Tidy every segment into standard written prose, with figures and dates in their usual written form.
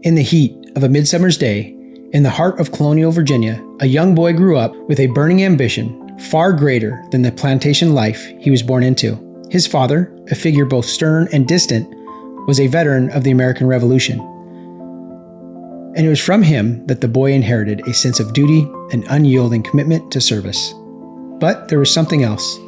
In the heat of a midsummer's day, in the heart of colonial Virginia, a young boy grew up with a burning ambition far greater than the plantation life he was born into. His father, a figure both stern and distant, was a veteran of the American Revolution. And it was from him that the boy inherited a sense of duty and unyielding commitment to service. But there was something else.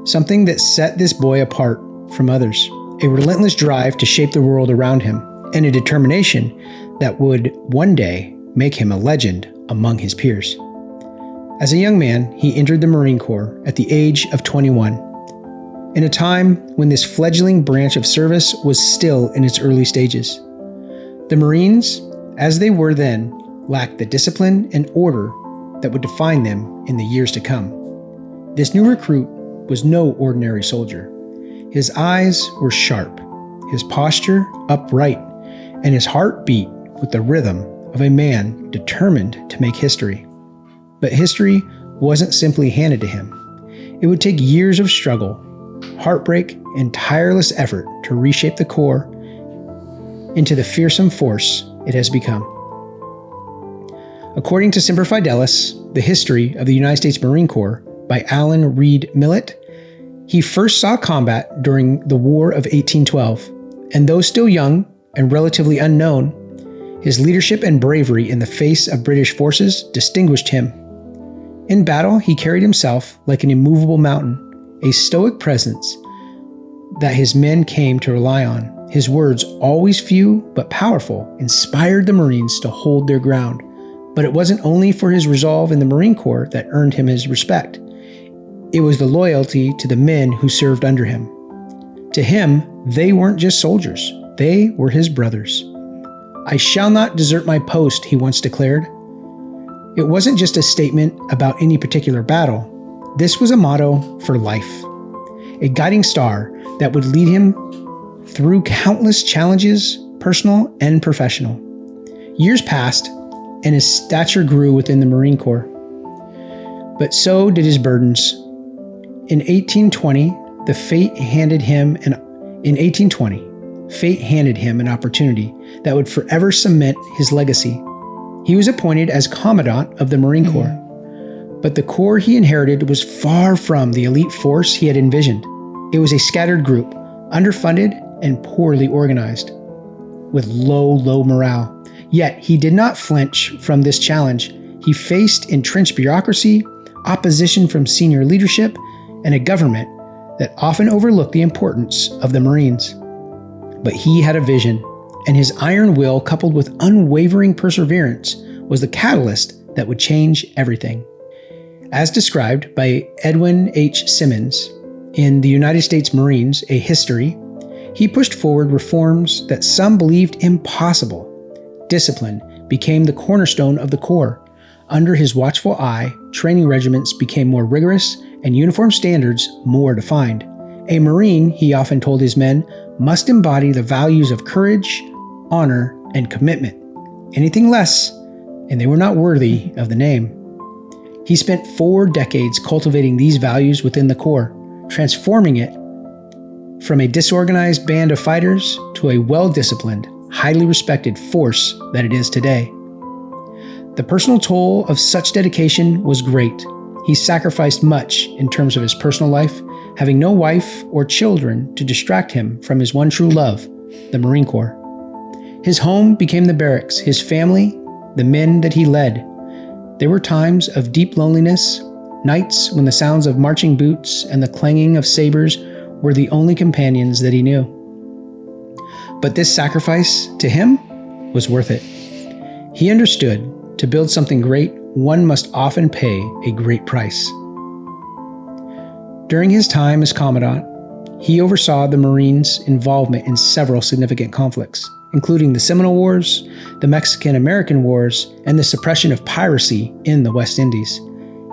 Something that set this boy apart from others. A relentless drive to shape the world around him, and a determination that would one day make him a legend among his peers. As a young man, he entered the Marine Corps at the age of 21, in a time when this fledgling branch of service was still in its early stages. The Marines, as they were then, lacked the discipline and order that would define them in the years to come. This new recruit was no ordinary soldier. His eyes were sharp, his posture upright, and his heart beat with the rhythm of a man determined to make history. But history wasn't simply handed to him. It would take years of struggle, heartbreak, and tireless effort to reshape the Corps into the fearsome force it has become. According to Semper Fidelis, The History of the United States Marine Corps by Alan Reed Millett, he first saw combat during the War of 1812, and though still young and relatively unknown, his leadership and bravery in the face of British forces distinguished him. In battle, he carried himself like an immovable mountain, a stoic presence that his men came to rely on. His words, always few but powerful, inspired the Marines to hold their ground. But it wasn't only for his resolve in the Marine Corps that earned him his respect. It was the loyalty to the men who served under him. To him, they weren't just soldiers. They were his brothers. "I shall not desert my post," he once declared. It wasn't just a statement about any particular battle. This was a motto for life, a guiding star that would lead him through countless challenges, personal and professional. Years passed, and his stature grew within the Marine Corps. But so did his burdens. In 1820, fate handed him an opportunity that would forever cement his legacy. He was appointed as Commandant of the Marine Corps. But the Corps he inherited was far from the elite force he had envisioned. It was a scattered group, underfunded and poorly organized, with low morale. Yet he did not flinch from this challenge. He faced entrenched bureaucracy, opposition from senior leadership, and a government that often overlooked the importance of the Marines. But he had a vision, and his iron will, coupled with unwavering perseverance, was the catalyst that would change everything. As described by Edwin H. Simmons in The United States Marines, A History, he pushed forward reforms that some believed impossible. Discipline became the cornerstone of the Corps. Under his watchful eye, training regiments became more rigorous and uniform standards more defined. A Marine, he often told his men, must embody the values of courage, honor, and commitment. Anything less, and they were not worthy of the name. He spent 4 decades cultivating these values within the Corps, transforming it from a disorganized band of fighters to a well-disciplined, highly respected force that it is today. The personal toll of such dedication was great. He sacrificed much in terms of his personal life, having no wife or children to distract him from his one true love, the Marine Corps. His home became the barracks, his family, the men that he led. There were times of deep loneliness, nights when the sounds of marching boots and the clanging of sabers were the only companions that he knew. But this sacrifice, to him, was worth it. He understood, to build something great, one must often pay a great price. During his time as Commandant, he oversaw the Marines' involvement in several significant conflicts, including the Seminole Wars, the Mexican-American Wars, and the suppression of piracy in the West Indies.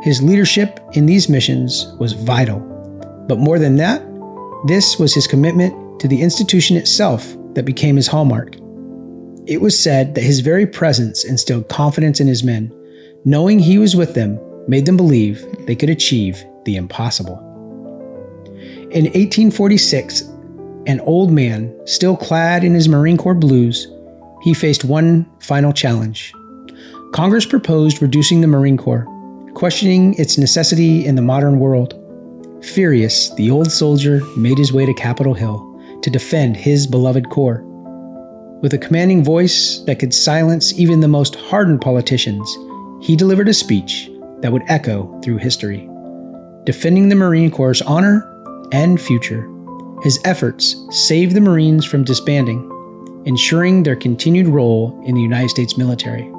His leadership in these missions was vital. But more than that, this was his commitment to the institution itself that became his hallmark. It was said that his very presence instilled confidence in his men. Knowing he was with them made them believe they could achieve the impossible. In 1846, an old man, still clad in his Marine Corps blues, he faced one final challenge. Congress proposed reducing the Marine Corps, questioning its necessity in the modern world. Furious, the old soldier made his way to Capitol Hill to defend his beloved Corps. With a commanding voice that could silence even the most hardened politicians, he delivered a speech that would echo through history, defending the Marine Corps' honor and future. His efforts saved the Marines from disbanding, ensuring their continued role in the United States military.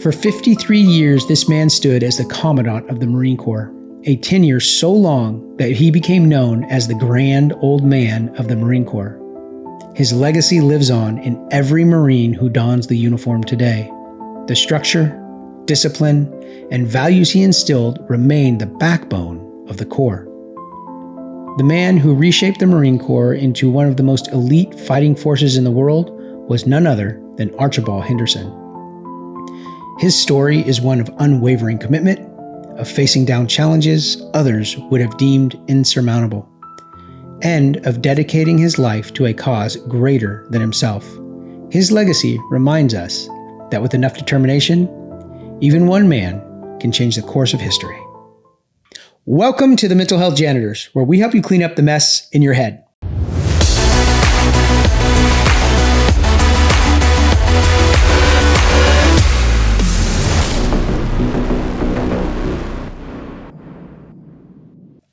For 53 years, this man stood as the Commandant of the Marine Corps, a tenure so long that he became known as the Grand Old Man of the Marine Corps. His legacy lives on in every Marine who dons the uniform today. The structure, discipline, and values he instilled remain the backbone of the Corps. The man who reshaped the Marine Corps into one of the most elite fighting forces in the world was none other than Archibald Henderson. His story is one of unwavering commitment, of facing down challenges others would have deemed insurmountable, and of dedicating his life to a cause greater than himself. His legacy reminds us that with enough determination, even one man can change the course of history. Welcome to the Mental Health Janitors, where we help you clean up the mess in your head.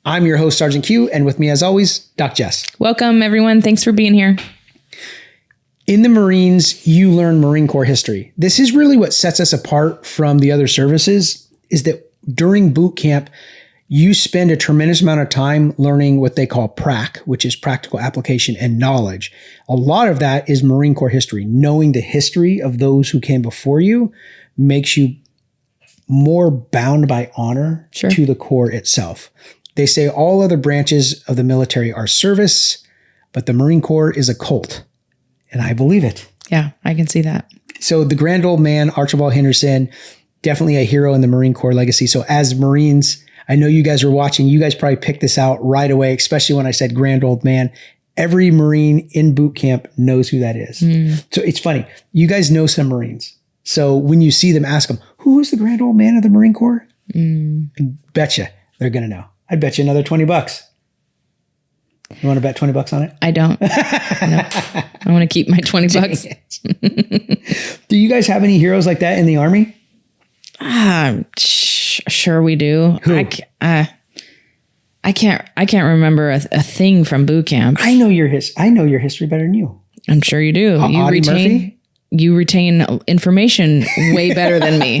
I'm your host, Sergeant Q, and with me as always, Doc Jess. Welcome, everyone. Thanks for being here. In the Marines, you learn Marine Corps history. This is really what sets us apart from the other services, is that during boot camp, you spend a tremendous amount of time learning what they call PRAC, which is practical application and knowledge. A lot of that is Marine Corps history. Knowing the history of those who came before you makes you more bound by honor to the Corps itself. They say all other branches of the military are service, but the Marine Corps is a cult. And I believe it. Yeah, I can see that. So the grand old man, Archibald Henderson, definitely a hero in the Marine Corps legacy. So as Marines, I know you guys are watching. You guys probably picked this out right away, especially when I said grand old man. Every Marine in boot camp knows who that is. So it's funny. You guys know some Marines. So when you see them, ask them, who is the grand old man of the Marine Corps? I betcha they're going to know. I'd bet you another $20. You want to bet $20 on it? I don't. No. I want to keep my $20. Do you guys have any heroes like that in the Army? Sure we do. Who? I can't remember a thing from boot camp. I know your history better than you. I'm sure you do. Murphy? You retain information way better than me.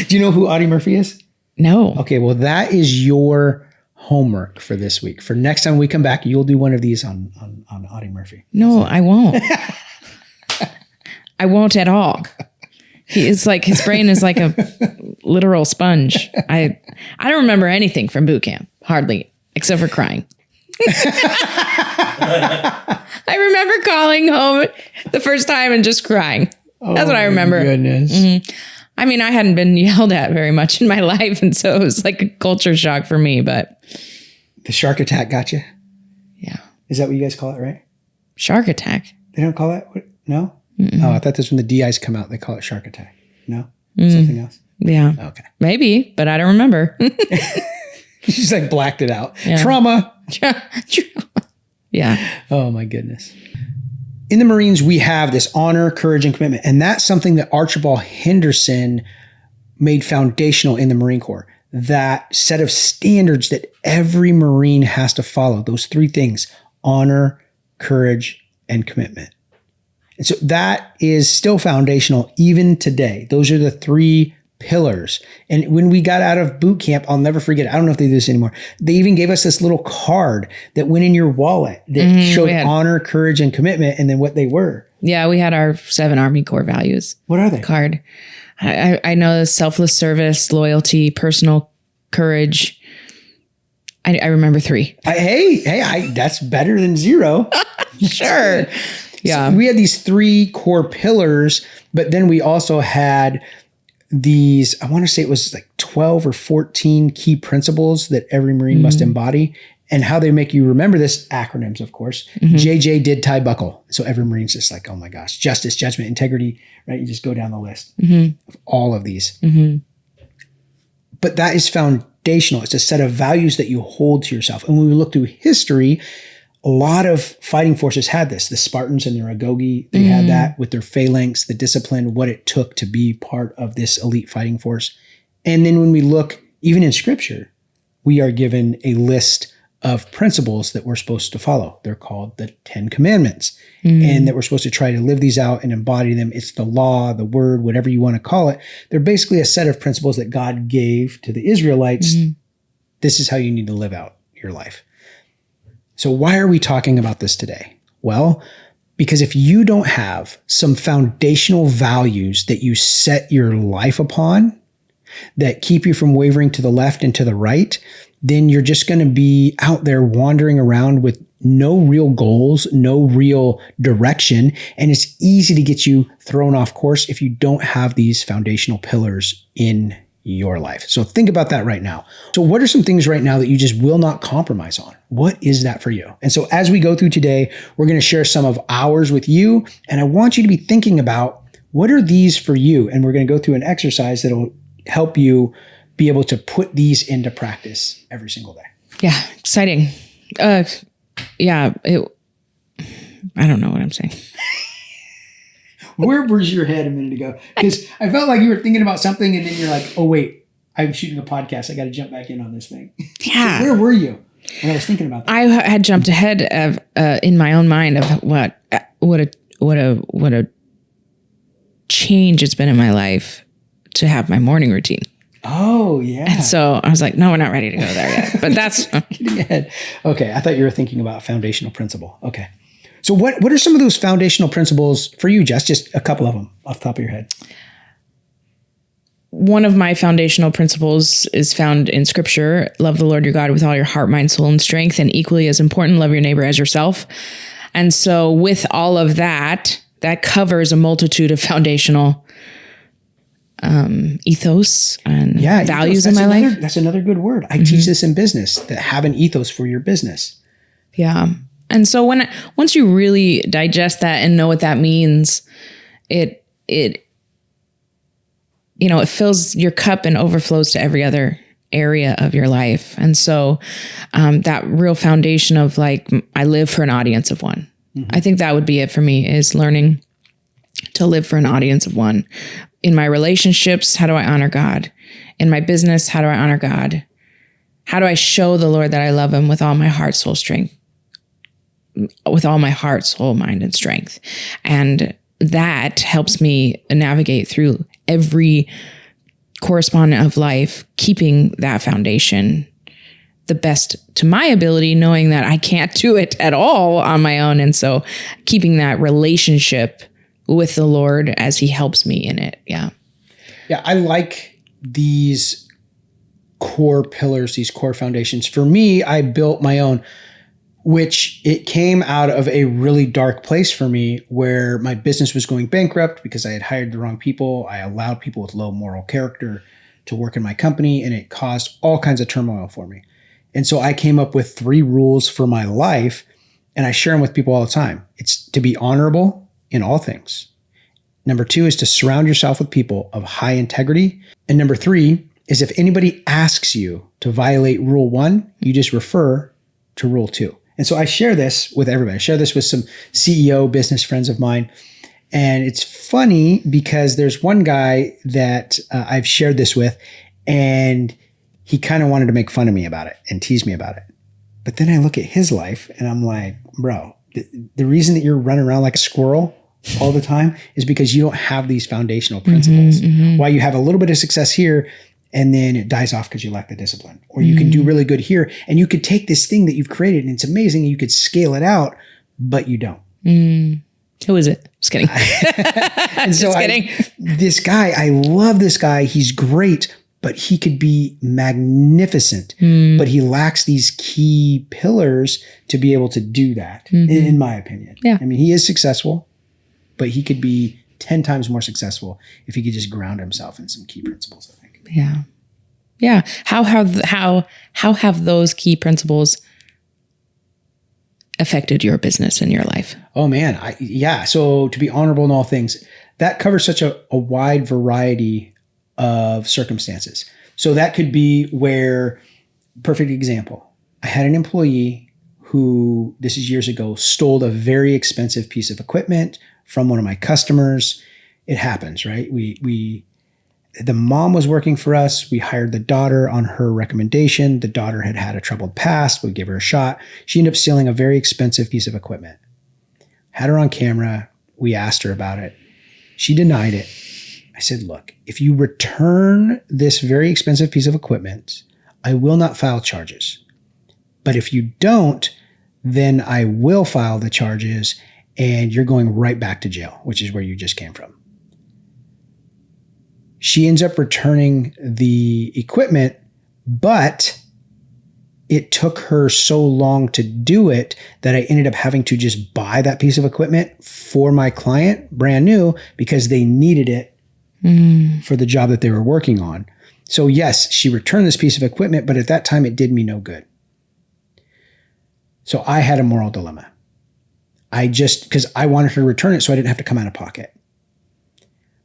Do you know who Audie Murphy is? No. Okay, well, that is your homework for this week. For next time we come back, you'll do one of these on Audie Murphy. No, I won't. I won't at all. His brain is like a literal sponge. I don't remember anything from boot camp, hardly, except for crying. I remember calling home the first time and just crying. That's what I remember. Oh, goodness. Mm-hmm. I mean, I hadn't been yelled at very much in my life, and so it was like a culture shock for me, but... The shark attack got you? Yeah. Is that what you guys call it, right? Shark attack? They don't call that? No? Mm-mm. Oh, I thought that's when the DIs come out, they call it shark attack. No? Something else? Yeah. Okay. Maybe, but I don't remember. She's like blacked it out. Yeah. Trauma. Yeah. Oh, my goodness. In the Marines, we have this honor, courage, and commitment. And that's something that Archibald Henderson made foundational in the Marine Corps. That set of standards that every Marine has to follow. Those three things: honor, courage, and commitment. And so that is still foundational even today. Those are the three pillars. And when we got out of boot camp, I'll never forget, I don't know if they do this anymore. They even gave us this little card that went in your wallet that showed honor, courage, and commitment, and then what they were. Yeah, we had our 7 Army Corps values. What are they? Card. I know selfless service, loyalty, personal courage. I remember 3. That's better than 0. Sure. Yeah. So we had these 3 core pillars, but then we also had these, I want to say it was like 12 or 14 key principles that every Marine must embody. And how they make you remember this, acronyms, of course. JJ did tie buckle. So every Marine's just like, oh my gosh, justice, judgment, integrity, right? You just go down the list of all of these. But that is foundational. It's a set of values that you hold to yourself. And when we look through history, a lot of fighting forces had this. The Spartans and their agoge, they had that with their phalanx, the discipline, what it took to be part of this elite fighting force. And then when we look, even in scripture, we are given a list of principles that we're supposed to follow. They're called the 10 Commandments, and that we're supposed to try to live these out and embody them. It's the law, the word, whatever you want to call it. They're basically a set of principles that God gave to the Israelites. This is how you need to live out your life. So why are we talking about this today? Well, because if you don't have some foundational values that you set your life upon that keep you from wavering to the left and to the right, then you're just going to be out there wandering around with no real goals, no real direction. And it's easy to get you thrown off course if you don't have these foundational pillars in your life. So think about that right now. So what are some things right now that you just will not compromise on? What is that for you? And so as we go through today, we're going to share some of ours with you. And I want you to be thinking about what are these for you? And we're going to go through an exercise that'll help you be able to put these into practice every single day. Yeah. Exciting. I don't know what I'm saying. Where was your head a minute ago? Because I felt like you were thinking about something and then you're like, oh, wait, I'm shooting a podcast. I got to jump back in on this thing. Yeah. So where were you when I was thinking about that? I had jumped ahead of in my own mind of what a change it's been in my life to have my morning routine. Oh, yeah. And so I was like, no, we're not ready to go there yet. But that's getting ahead. Okay. I thought you were thinking about foundational principle. Okay. So what are some of those foundational principles for you, Jess? Just a couple of them off the top of your head. One of my foundational principles is found in scripture. Love the Lord your God with all your heart, mind, soul, and strength. And equally as important, love your neighbor as yourself. And so with all of that, that covers a multitude of foundational ethos and values in my life. That's another good word. I teach this in business, that have an ethos for your business. Yeah. And so once you really digest that and know what that means, it fills your cup and overflows to every other area of your life. And so that real foundation of like, I live for an audience of one. I think that would be it for me, is learning to live for an audience of one. In my relationships, how do I honor God? In my business, how do I honor God? How do I show the Lord that I love him with all my heart, soul, strength? With all my heart, soul, mind, and strength. And that helps me navigate through every correspondent of life, keeping that foundation the best to my ability, knowing that I can't do it at all on my own. And so keeping that relationship with the Lord as he helps me in it. Yeah. Yeah. I like these core pillars, these core foundations. For me, I built my own, which it came out of a really dark place for me where my business was going bankrupt because I had hired the wrong people. I allowed people with low moral character to work in my company, and it caused all kinds of turmoil for me. And so I came up with 3 rules for my life, and I share them with people all the time. It's to be honorable in all things. Number 2 is to surround yourself with people of high integrity. And number 3 is if anybody asks you to violate rule 1, you just refer to rule 2. And so I share this with everybody. I share this with some CEO business friends of mine. And it's funny because there's one guy that I've shared this with, and he kind of wanted to make fun of me about it and tease me about it. But then I look at his life and I'm like, bro, the reason that you're running around like a squirrel all the time is because you don't have these foundational principles. While you have a little bit of success here, and then it dies off because you lack the discipline. Or you can do really good here, and you could take this thing that you've created and it's amazing, and you could scale it out, but you don't. Who is it? Just kidding. And so this guy, I love this guy. He's great, but he could be magnificent, but he lacks these key pillars to be able to do that, in my opinion. Yeah. I mean, he is successful, but he could be 10 times more successful if he could just ground himself in some key principles, I think. Yeah. Yeah. How have those key principles affected your business and your life? Oh man. So to be honorable in all things, that covers such a wide variety of circumstances. So that could be where, perfect example, I had an employee who, this is years ago, stole a very expensive piece of equipment from one of my customers. It happens, right? The mom was working for us. We hired the daughter on her recommendation. The daughter had a troubled past. We gave her a shot. She ended up stealing a very expensive piece of equipment. Had her on camera. We asked her about it. She denied it. I said, look, if you return this very expensive piece of equipment, I will not file charges. But if you don't, then I will file the charges and you're going right back to jail, which is where you just came from. She ends up returning the equipment, but it took her so long to do it that I ended up having to just buy that piece of equipment for my client, brand new, because they needed it for the job that they were working on. So yes, she returned this piece of equipment, but at that time it did me no good. So I had a moral dilemma. Because I wanted her to return it so I didn't have to come out of pocket.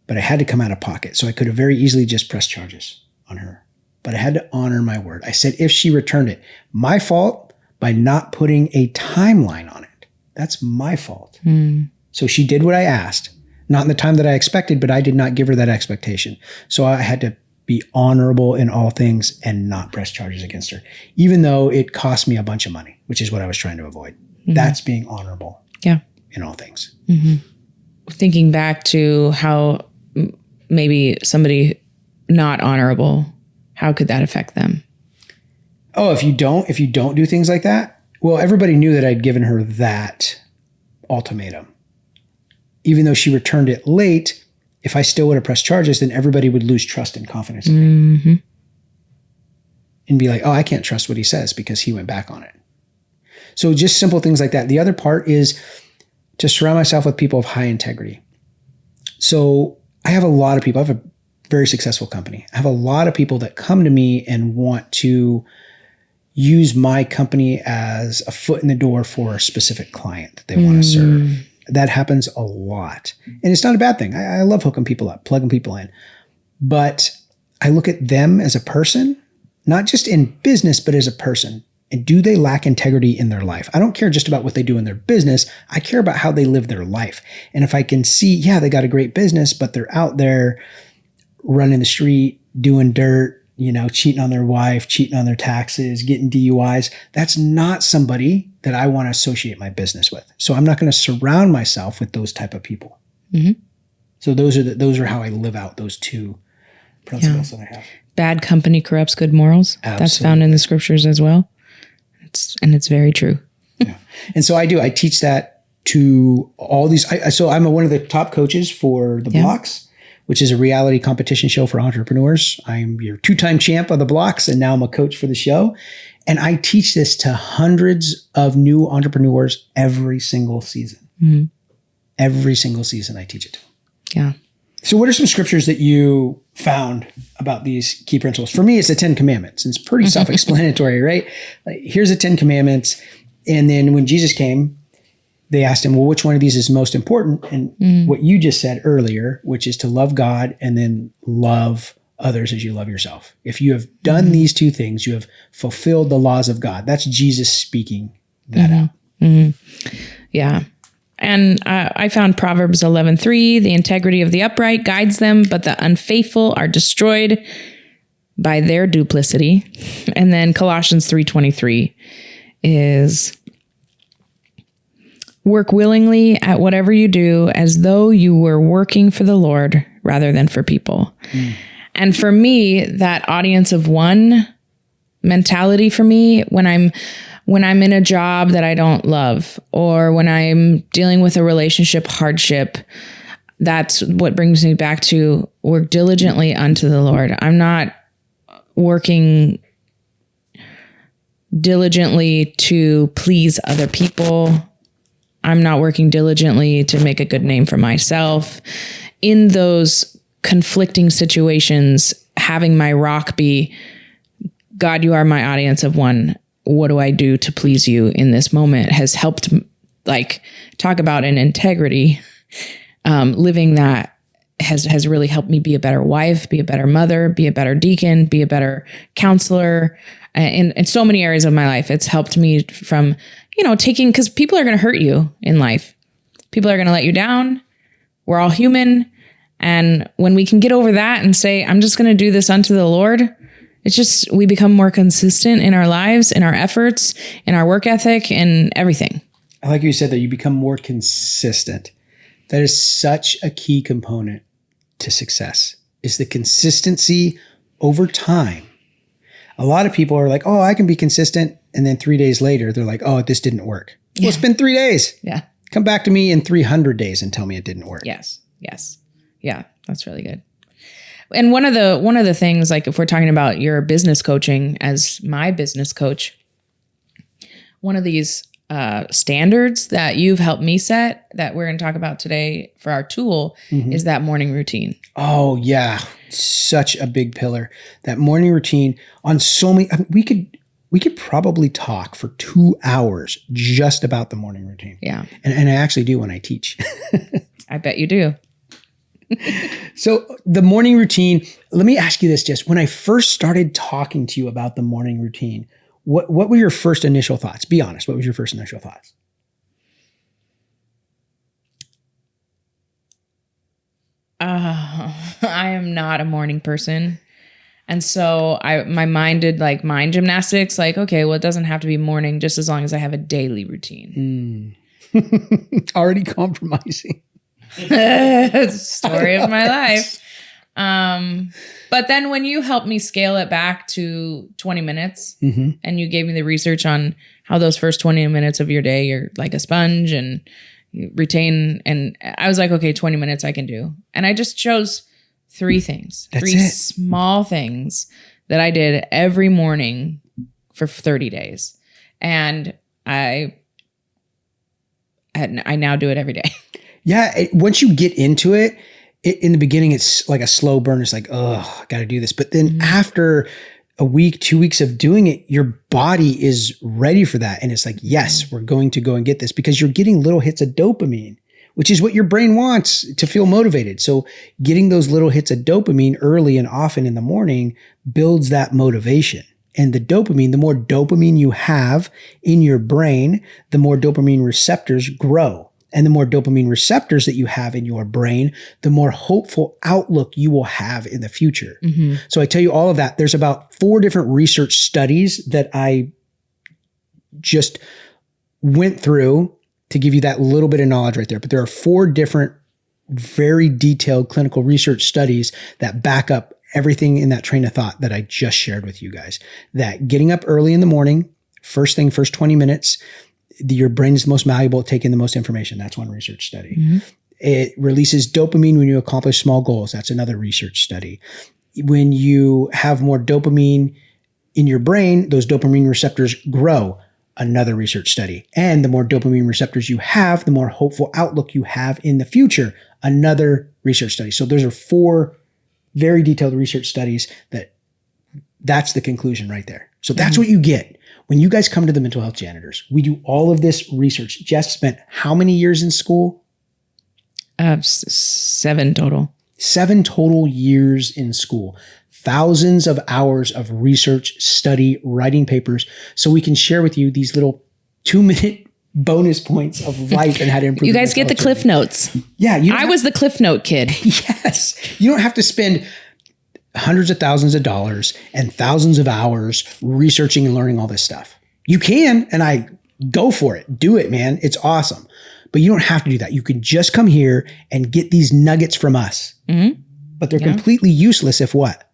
But I had to come out of pocket. So I could have very easily just pressed charges on her. But I had to honor my word. I said, if she returned it, my fault by not putting a timeline on it. That's my fault. So she did what I asked, not in the time that I expected, but I did not give her that expectation. So I had to be honorable in all things and not press charges against her, even though it cost me a bunch of money, which is what I was trying to avoid. That's being honorable in all things. Thinking back to how maybe somebody not honorable, how could that affect them? Oh, if you don't do things like that, well, everybody knew that I'd given her that ultimatum. Even though she returned it late, if I still would have pressed charges, then everybody would lose trust and confidence in me. And be like, oh, I can't trust what he says because he went back on it. So just simple things like that. The other part is to surround myself with people of high integrity. So I have a lot of people. I have a very successful company. I have a lot of people that come to me and want to use my company as a foot in the door for a specific client that they want to serve. That happens a lot. And it's not a bad thing. I love hooking people up, plugging people in. But I look at them as a person, not just in business, but as a person. And do they lack integrity in their life? I don't care just about what they do in their business. I care about how they live their life. And if I can see, they got a great business, but they're out there running the street, doing dirt, cheating on their wife, cheating on their taxes, getting DUIs, that's not somebody that I want to associate my business with. So I'm not going to surround myself with those type of people. So those are how I live out those two principles that I have. Bad company corrupts good morals. Absolutely. That's found in the scriptures as well. It's very true. And so I teach that to all these. So I'm one of the top coaches for the Blocks, which is a reality competition show for entrepreneurs. I'm your 2-time champ of the Blocks, and now I'm a coach for the show. And I teach this to hundreds of new entrepreneurs every single season. Every single season I teach it to. Yeah. So what are some scriptures that you found about these key principles? For me, it's the 10 Commandments. And it's pretty self-explanatory, right? Like, here's the 10 Commandments. And then when Jesus came, they asked him, well, which one of these is most important? And what you just said earlier, which is to love God and then love others as you love yourself. If you have done these two things, you have fulfilled the laws of God. That's Jesus speaking that out. Yeah. And I found Proverbs 11:3, the integrity of the upright guides them, but the unfaithful are destroyed by their duplicity. And then Colossians 3:23 is work willingly at whatever you do as though you were working for the Lord rather than for people. And for me, that audience of one mentality for me, when I'm in a job that I don't love, or when I'm dealing with a relationship hardship, that's what brings me back to work diligently unto the Lord. I'm not working diligently to please other people. I'm not working diligently to make a good name for myself. In those conflicting situations, having my rock be, God, you are my audience of one. what do I do to please you in this moment has helped, like, talk about an integrity. Living that has really helped me be a better wife, be a better mother, be a better deacon, be a better counselor. In so many areas of my life, it's helped me from, taking, because people are going to hurt you in life. People are going to let you down. We're all human. And when we can get over that and say, I'm just going to do this unto the Lord, it's just, we become more consistent in our lives, in our efforts, in our work ethic, and everything. I like you said that you become more consistent. That is such a key component to success, is the consistency over time. A lot of people are like, oh, I can be consistent. And then 3 days later, they're like, oh, this didn't work. Yeah. Well, it's been 3 days. Yeah. Come back to me in 300 days and tell me it didn't work. Yes. Yeah, that's really good. And one of the things, like if we're talking about your business coaching as my business coach, one of these standards that you've helped me set that we're going to talk about today for our tool is that morning routine. Oh yeah. Such a big pillar. That morning routine on so many, we could probably talk for 2 hours just about the morning routine. Yeah. And I actually do when I teach. I bet you do. So the morning routine, let me ask you this, Jess. When I first started talking to you about the morning routine, what were your first initial thoughts? Be honest. What was your first initial thoughts? I am not a morning person. And so my mind did like mind gymnastics, like, okay, well, it doesn't have to be morning just as long as I have a daily routine. Already compromising. Story of my life. But then when you helped me scale it back to 20 minutes and you gave me the research on how those first 20 minutes of your day, you're like a sponge and you retain. And I was like, okay, 20 minutes I can do. And I just chose 3 things, That's 3 it. small things that I did every morning for 30 days. And I now do it every day. Yeah. Once you get into it, in the beginning, it's like a slow burn. It's like, oh, I got to do this. But then after a week, 2 weeks of doing it, your body is ready for that. And it's like, yes, we're going to go and get this, because you're getting little hits of dopamine, which is what your brain wants to feel motivated. So getting those little hits of dopamine early and often in the morning builds that motivation. And the dopamine, the more dopamine you have in your brain, the more dopamine receptors grow. And the more dopamine receptors that you have in your brain, the more hopeful outlook you will have in the future. So I tell you all of that. There's about 4 different research studies that I just went through to give you that little bit of knowledge right there. But there are 4 different, very detailed clinical research studies that back up everything in that train of thought that I just shared with you guys. That getting up early in the morning, first 20 minutes, your brain is the most malleable at taking the most information. That's one research study. It releases dopamine when you accomplish small goals. That's another research study. When you have more dopamine in your brain, those dopamine receptors grow. Another research study. And the more dopamine receptors you have, the more hopeful outlook you have in the future. Another research study. So those are 4 very detailed research studies that's the conclusion right there. So that's what you get. When you guys come to the Mental Health Janitors, we do all of this research. Jess spent how many years in school? 7 total. 7 total years in school. Thousands of hours of research, study, writing papers, so we can share with you these little 2-minute bonus points of life and how to improve. You guys get the Cliff Notes. Yeah. I was the Cliff Note kid. Yes. You don't have to spend hundreds of thousands of dollars and thousands of hours researching and learning all this stuff. You can, and I go for it. Do it, man. It's awesome. But you don't have to do that. You can just come here and get these nuggets from us. But they're completely useless if what?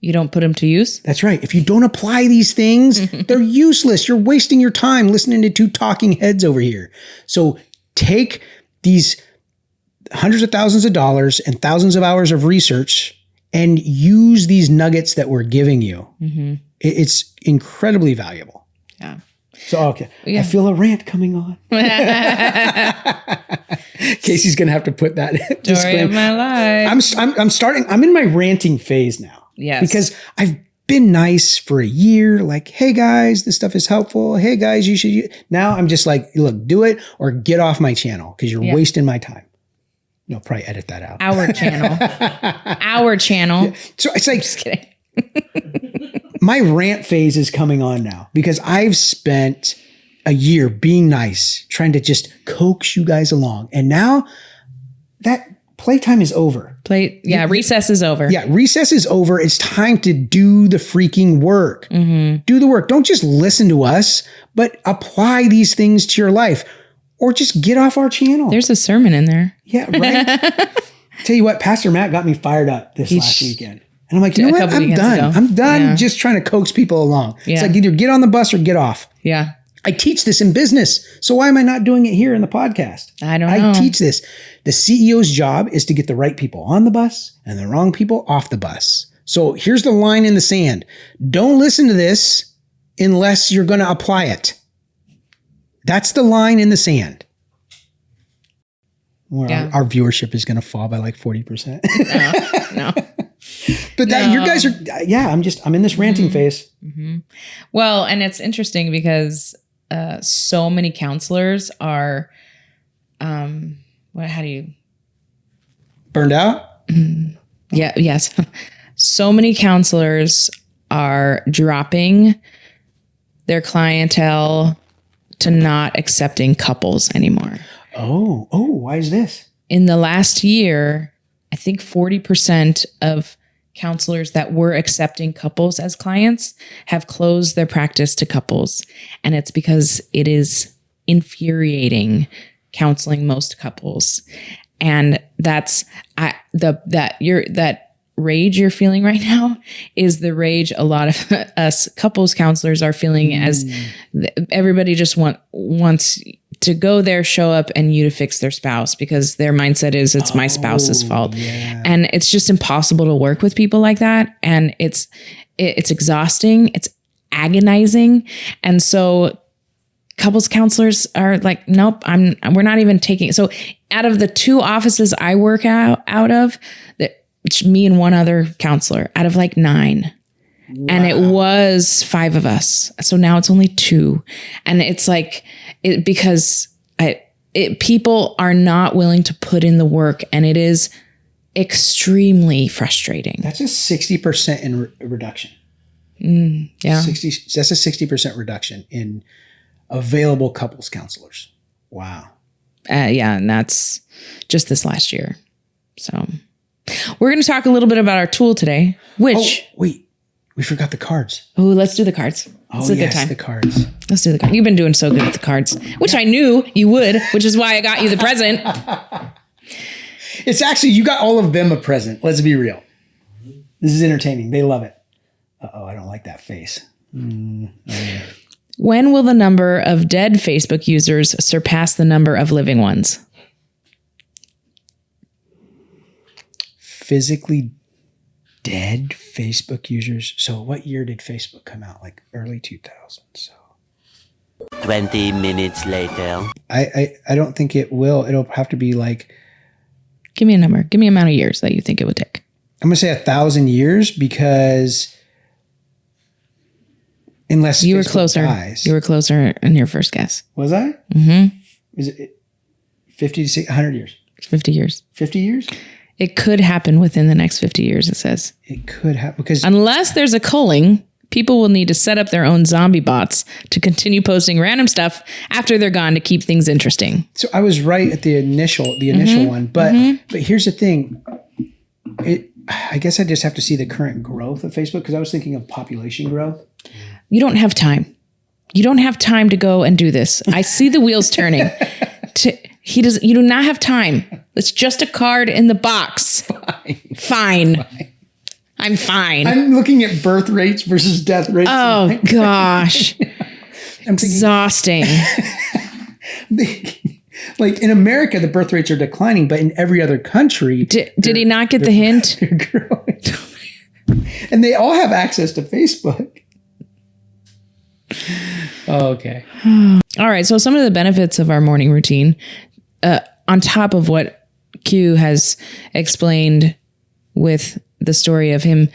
You don't put them to use? That's right. If you don't apply these things, they're useless. You're wasting your time listening to 2 talking heads over here. So take these hundreds of thousands of dollars and thousands of hours of research and use these nuggets that we're giving you. It's incredibly valuable. Yeah. So, okay. Yeah. I feel a rant coming on. Casey's going to have to put that story of my life. I'm in my ranting phase now. Yes. Because been nice for a year. Like, hey guys, this stuff is helpful. Hey guys, you should. Now I'm just like, look, do it or get off my channel because you're wasting my time. No, probably edit that out. Our channel. Our channel. Yeah. So it's like, Just kidding. my rant phase is coming on now because I've spent a year being nice, trying to just coax you guys along. And now that playtime is over. Recess is over. Yeah, recess is over. It's time to do the freaking work. Do the work. Don't just listen to us, but apply these things to your life or just get off our channel. There's a sermon in there. Yeah, right. Tell you what, Pastor Matt got me fired up this last weekend. And I'm like, you know what? I'm done. I'm done just trying to coax people along. Yeah. It's like either get on the bus or get off. Yeah. I teach this in business. So why am I not doing it here in the podcast? I don't know. I teach this. The CEO's job is to get the right people on the bus and the wrong people off the bus. So here's the line in the sand. Don't listen to this unless you're going to apply it. That's the line in the sand. Where our viewership is going to fall by like 40%. No. But you guys are, I'm in this ranting phase. Mm-hmm. Well, and it's interesting because so many counselors are, how do you? Burned out? Yeah. Yes. So many counselors are dropping their clientele to not accepting couples anymore. Oh, why is this? In the last year, I think 40% of counselors that were accepting couples as clients have closed their practice to couples. And it's because it is infuriating counseling most couples. And that's that rage you're feeling right now is the rage a lot of us couples counselors are feeling as everybody just wants to go there, show up, and you to fix their spouse because their mindset is it's my spouse's fault. Yeah. And it's just impossible to work with people like that. And it's exhausting. It's agonizing. And so couples counselors are like, nope, we're not even taking. So out of the 2 offices I work out of, it's me and one other counselor out of like 9. Wow. And it was 5 of us. So now it's only 2. And it's like, because people are not willing to put in the work, and it is extremely frustrating. That's a 60% in reduction. Yeah. That's a 60% reduction in available couples counselors. Wow. And that's just this last year. So we're going to talk a little bit about our tool today, which... Oh, wait. We forgot the cards. Oh, let's do the cards. It's a good time. The cards. Let's do the cards. You've been doing so good with the cards, which I knew you would, which is why I got you the present. It's actually, you got all of them a present. Let's be real. This is entertaining. They love it. Uh-oh, I don't like that face. When will the number of dead Facebook users surpass the number of living ones? Physically dead Facebook users. So what year did Facebook come out? Like early 2000s. So 20 minutes later. I don't think it will. It'll have to be like... Give me a number. Give me an amount of years that you think it would take. I'm going to say 1,000 years because unless you Facebook were closer. Dies. You were closer in your first guess. Was I? Mm-hmm. Is it 50 to 100 years? 50 years. 50 years? It could happen within the next 50 years, it says. It could happen because... Unless there's a culling, people will need to set up their own zombie bots to continue posting random stuff after they're gone to keep things interesting. So I was right at the initial one, but here's the thing. I guess I just have to see the current growth of Facebook because I was thinking of population growth. You don't have time. You don't have time to go and do this. I see the wheels turning. You do not have time. It's just a card in the box. Fine. I'm fine. I'm looking at birth rates versus death rates. Oh, gosh. I'm exhausting. Like in America, the birth rates are declining, but in every other country... Did he not get the hint? They're growing. And they all have access to Facebook. Oh, okay. All right. So some of the benefits of our morning routine, on top of what Q has explained with the story of him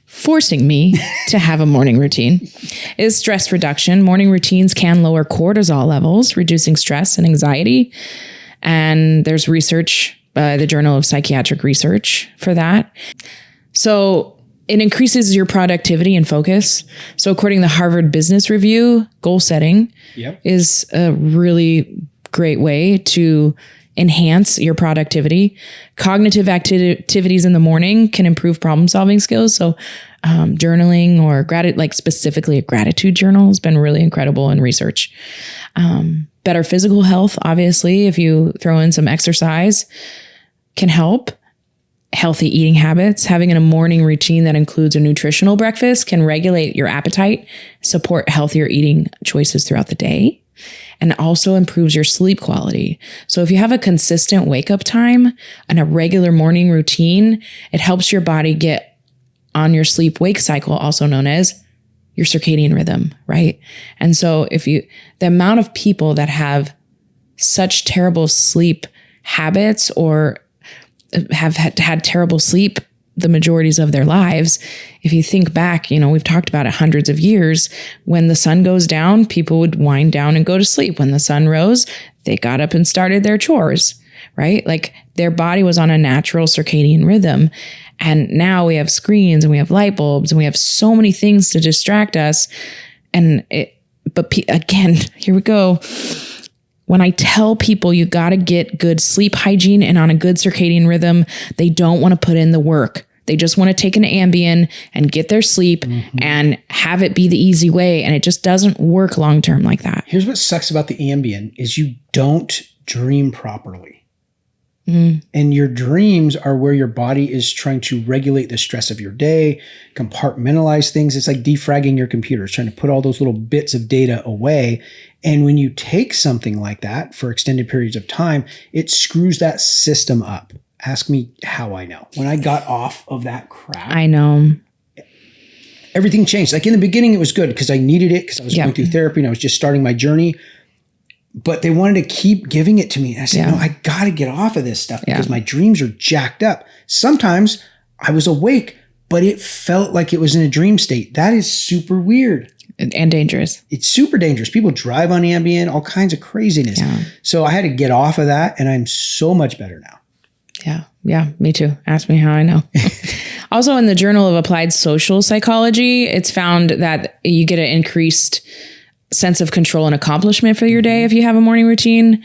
forcing me to have a morning routine, is stress reduction. Morning routines can lower cortisol levels, reducing stress and anxiety. And there's research by the Journal of Psychiatric Research for that. So it increases your productivity and focus. So according to the Harvard Business Review, goal setting is a really great way to enhance your productivity. Cognitive activities in the morning can improve problem solving skills. So journaling or like specifically a gratitude journal has been really incredible in research. Better physical health, obviously, if you throw in some exercise, can help. Healthy eating habits, having a morning routine that includes a nutritional breakfast can regulate your appetite, support healthier eating choices throughout the day, and also improves your sleep quality. So if you have a consistent wake up time and a regular morning routine, it helps your body get on your sleep wake cycle, also known as your circadian rhythm, right? And so the amount of people that have such terrible sleep habits or have had terrible sleep the majorities of their lives. If you think back, we've talked about it hundreds of years. When the sun goes down, people would wind down and go to sleep. When the sun rose, they got up and started their chores, right? Like their body was on a natural circadian rhythm. And now we have screens and we have light bulbs and we have so many things to distract us. Again, here we go. When I tell people you got to get good sleep hygiene and on a good circadian rhythm, they don't want to put in the work. They just want to take an Ambien and get their sleep and have it be the easy way. And it just doesn't work long-term like that. Here's what sucks about the Ambien is you don't dream properly. And your dreams are where your body is trying to regulate the stress of your day, compartmentalize things. It's like defragging your computer. It's trying to put all those little bits of data away. And when you take something like that for extended periods of time, it screws that system up. Ask me how I know. When I got off of that crap, I know everything changed. Like in the beginning, it was good because I needed it because I was going through therapy and I was just starting my journey. But they wanted to keep giving it to me. And I said, no, I got to get off of this stuff because my dreams are jacked up. Sometimes I was awake, but it felt like it was in a dream state. That is super weird. And dangerous. It's super dangerous. People drive on Ambien, all kinds of craziness. Yeah. So I had to get off of that and I'm so much better now. Yeah, me too. Ask me how I know. Also in the Journal of Applied Social Psychology, it's found that you get an increased sense of control and accomplishment for your day if you have a morning routine.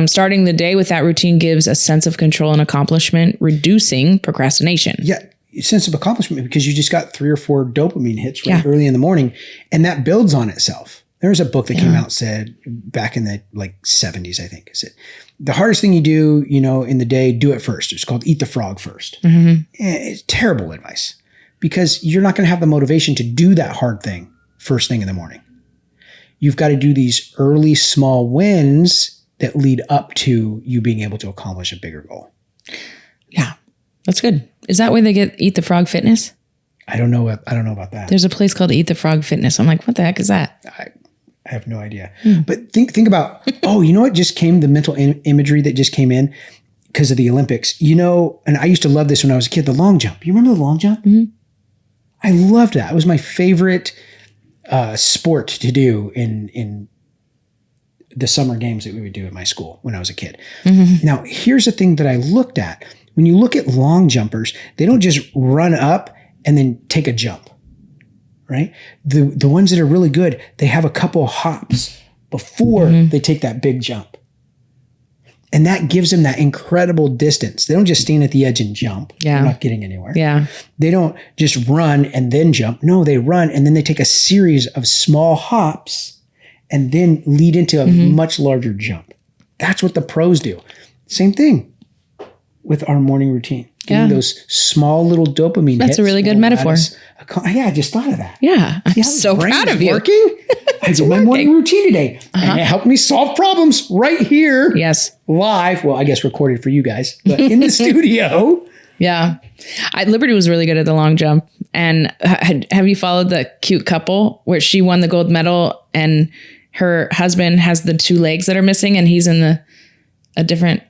Starting the day with that routine gives a sense of control and accomplishment, reducing procrastination. Yeah, sense of accomplishment because you just got 3 or 4 dopamine hits early in the morning, and that builds on itself. There was a book that came out said back in the 70s, I think. It said the hardest thing you do, in the day, do it first. It's called eat the frog first. It's terrible advice because you're not going to have the motivation to do that hard thing first thing in the morning. You've got to do these early small wins that lead up to you being able to accomplish a bigger goal. Yeah, that's good. Is that where they get Eat the Frog Fitness? I don't know about that. There's a place called Eat the Frog Fitness. I'm like, what the heck is that? I have no idea. But think about, you know what just came, the mental imagery that just came in because of the Olympics. And I used to love this when I was a kid, the long jump. You remember the long jump? I loved that. It was my favorite sport to do in the summer games that we would do at my school when I was a kid. Now, here's the thing that I looked at. When you look at long jumpers, they don't just run up and then take a jump, right? The ones that are really good, they have a couple hops before they take that big jump. And that gives them that incredible distance. They don't just stand at the edge and jump. They're not getting anywhere. They don't just run and then jump. No, they run and then they take a series of small hops and then lead into a much larger jump. That's what the pros do. Same thing with our morning routine. Getting those small little dopamine hits. That's a really good metaphor. I just thought of that. Yeah, I'm so proud of you. Working? I did my morning routine today. And it helped me solve problems right here. Yes. Live. Well, I guess recorded for you guys, but in the studio. Yeah. Liberty was really good at the long jump. And have you followed the cute couple where she won the gold medal and her husband has the 2 legs that are missing and he's in a different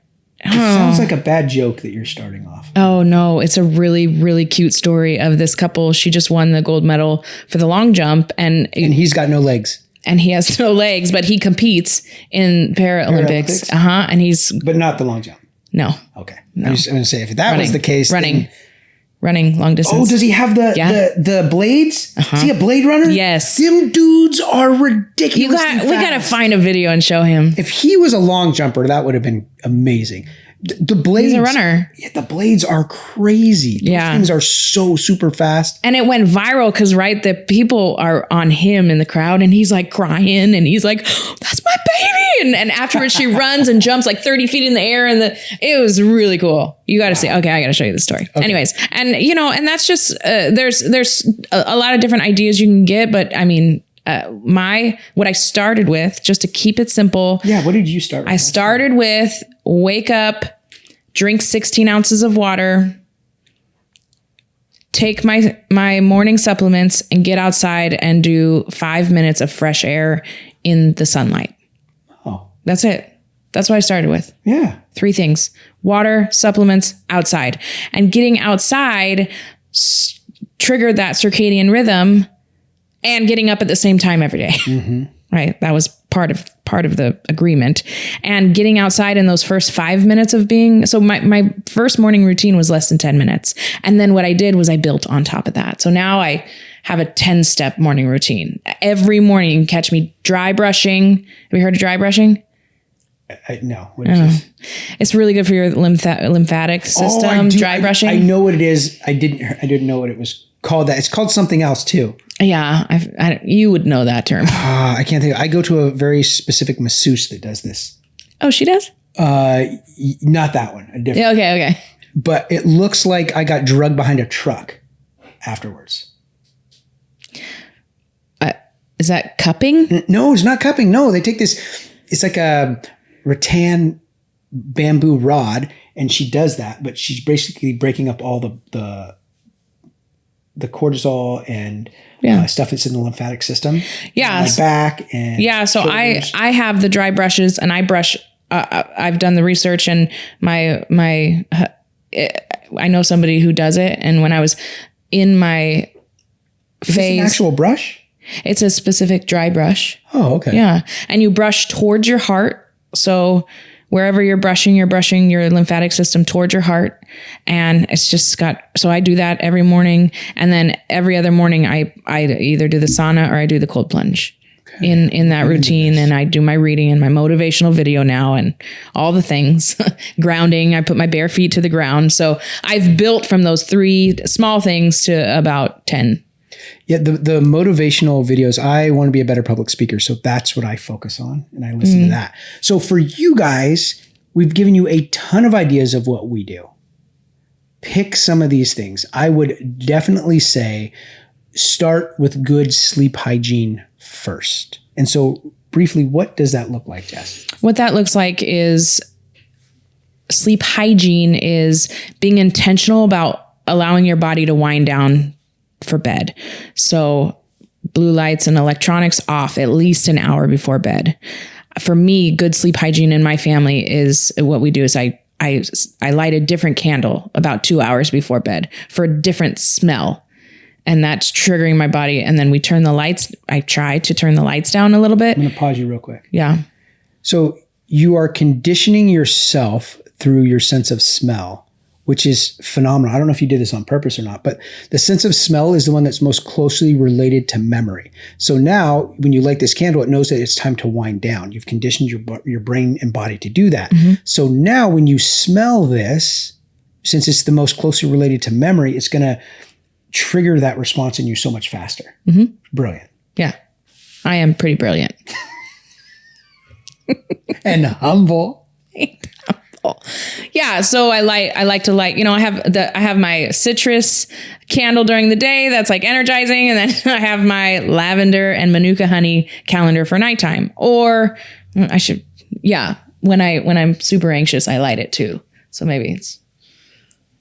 It sounds like a bad joke that you're starting off. Oh no, it's a really, really cute story of this couple. She just won the gold medal for the long jump, and he's got no legs. And he has no legs, but he competes in Paralympics. And but not the long jump. No. Okay. No. I was going to say, if that was the case, running long distance. Oh, does he have the blades? Is he a blade runner? Yes. Them dudes are ridiculous. We got to find a video and show him. If he was a long jumper, that would have been amazing. The blades. He's a runner. Yeah, the blades are crazy. Those things are so super fast. And it went viral because, the people are on him in the crowd, and he's like crying, and he's like, oh, "That's my baby!" And afterwards, she runs and jumps like 30 feet in the air, and it was really cool. You got to see. Okay, I got to show you the story. Okay. Anyways, and and that's just there's a lot of different ideas you can get, but I mean. What I started with, just to keep it simple. Yeah. What did you start with? I started with wake up, drink 16 ounces of water, take my morning supplements, and get outside and do 5 minutes of fresh air in the sunlight. Oh, that's it. That's what I started with. Yeah. 3 things: water, supplements, outside. And getting outside triggered that circadian rhythm. And getting up at the same time every day, right? That was part of the agreement. And getting outside in those first 5 minutes of being, so my first morning routine was less than 10 minutes. And then what I did was I built on top of that. So now I have a 10-step morning routine. Every morning you can catch me dry brushing. Have you heard of dry brushing? No. What is this? It's really good for your lymphatic system, dry brushing. I know what it is. I didn't know what it was called. That it's called something else too. Yeah, you would know that term. I can't think. I go to a very specific masseuse that does this. Oh, she does? Not that one. A different. Yeah, okay. But it looks like I got drugged behind a truck afterwards. Is that cupping? No, it's not cupping. No, they take this. It's like a rattan bamboo rod, and she does that, but she's basically breaking up all the cortisol and stuff that's in the lymphatic system. Yeah. My back and so shoulders. I have the dry brushes, and I brush. I've done the research, and I know somebody who does it. And when I was in my phase, is this an actual brush? It's a specific dry brush. Oh, okay. Yeah, and you brush towards your heart. So wherever you're brushing your lymphatic system towards your heart. And it's just so I do that every morning. And then every other morning I either do the sauna or I do the cold plunge in that routine. And I do my reading and my motivational video now and all the things. Grounding, I put my bare feet to the ground. So I've built from those 3 small things to about 10. Yeah, the motivational videos, I want to be a better public speaker. So that's what I focus on, and I listen to that. So for you guys, we've given you a ton of ideas of what we do. Pick some of these things. I would definitely say start with good sleep hygiene first. And so briefly, what does that look like, Jess? What that looks like is sleep hygiene is being intentional about allowing your body to wind down for bed. So blue lights and electronics off at least an hour before bed. For me, good sleep hygiene in my family is what we do is I light a different candle about 2 hours before bed for a different smell. And that's triggering my body. And then we turn the lights. I try to turn the lights down a little bit. I'm going to pause you real quick. Yeah. So you are conditioning yourself through your sense of smell, which is phenomenal. I don't know if you did this on purpose or not, but the sense of smell is the one that's most closely related to memory. So now when you light this candle, it knows that it's time to wind down. You've conditioned your brain and body to do that. Mm-hmm. So now when you smell this, since it's the most closely related to memory, it's going to trigger that response in you so much faster. Mm-hmm. Brilliant. Yeah. I am pretty brilliant. And humble. Yeah, so I like to light, I have my citrus candle during the day that's like energizing, and then I have my lavender and manuka honey calendar for nighttime. Or when I'm super anxious, I light it too. So maybe it's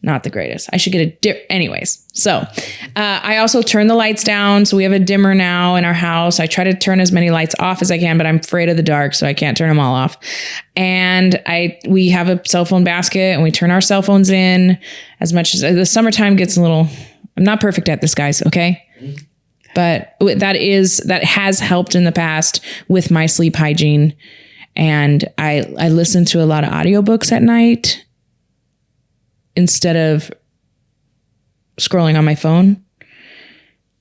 not the greatest. I should get anyways. So I also turn the lights down. So we have a dimmer now in our house. I try to turn as many lights off as I can, but I'm afraid of the dark, so I can't turn them all off. And we have a cell phone basket and we turn our cell phones in as much as the summertime gets a little, I'm not perfect at this, guys. Okay. But that has helped in the past with my sleep hygiene. And I listen to a lot of audiobooks at night instead of scrolling on my phone,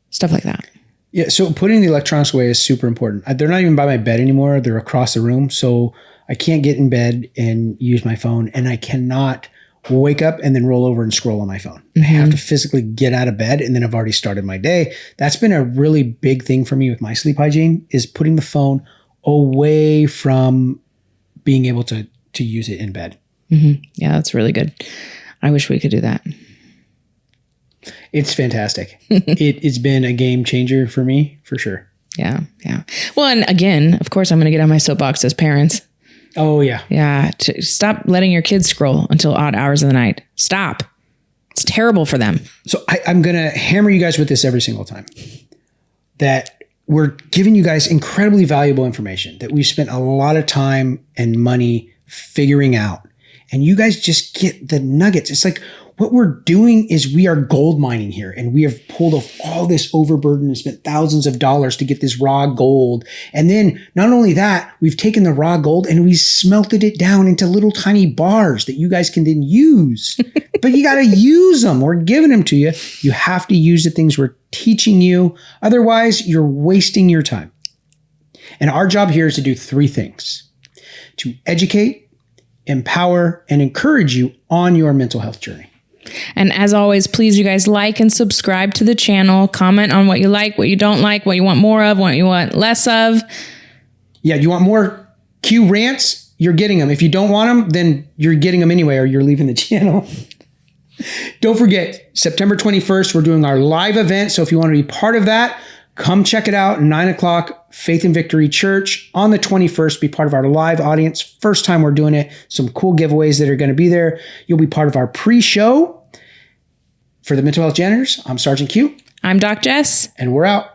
stuff like that. Yeah. So putting the electronics away is super important. They're not even by my bed anymore. They're across the room. So I can't get in bed and use my phone, and I cannot wake up and then roll over and scroll on my phone. I have to physically get out of bed, and then I've already started my day. That's been a really big thing for me with my sleep hygiene, is putting the phone away from being able to use it in bed. Yeah, that's really good. I wish we could do that. It's fantastic. It's been a game changer for me, for sure. Yeah. Well, and again, of course, I'm going to get on my soapbox as parents. Oh, yeah. Yeah. Stop letting your kids scroll until odd hours of the night. Stop. It's terrible for them. So I'm going to hammer you guys with this every single time, that we're giving you guys incredibly valuable information that we've spent a lot of time and money figuring out. And you guys just get the nuggets. It's like what we're doing is we are gold mining here, and we have pulled off all this overburden and spent thousands of dollars to get this raw gold. And then not only that, we've taken the raw gold and we smelted it down into little tiny bars that you guys can then use. But you got to use them. We're giving them to you. You have to use the things we're teaching you. Otherwise, you're wasting your time. And our job here is to do three things: to educate, empower, and encourage you on your mental health journey. And as always, please, you guys, like and subscribe to the channel. Comment on what you like, what you don't like, what you want more of, what you want less of. Yeah, you want more Q rants? You're getting them. If you don't want them, then you're getting them anyway, or you're leaving the channel. Don't forget, September 21st, we're doing our live event. So if you want to be part of that, come check it out. 9:00, Faith and Victory Church on the 21st. Be part of our live audience. First time we're doing it. Some cool giveaways that are going to be there. You'll be part of our pre-show. For the Mental Health Janitors, I'm Sergeant Q. I'm Doc Jess. And we're out.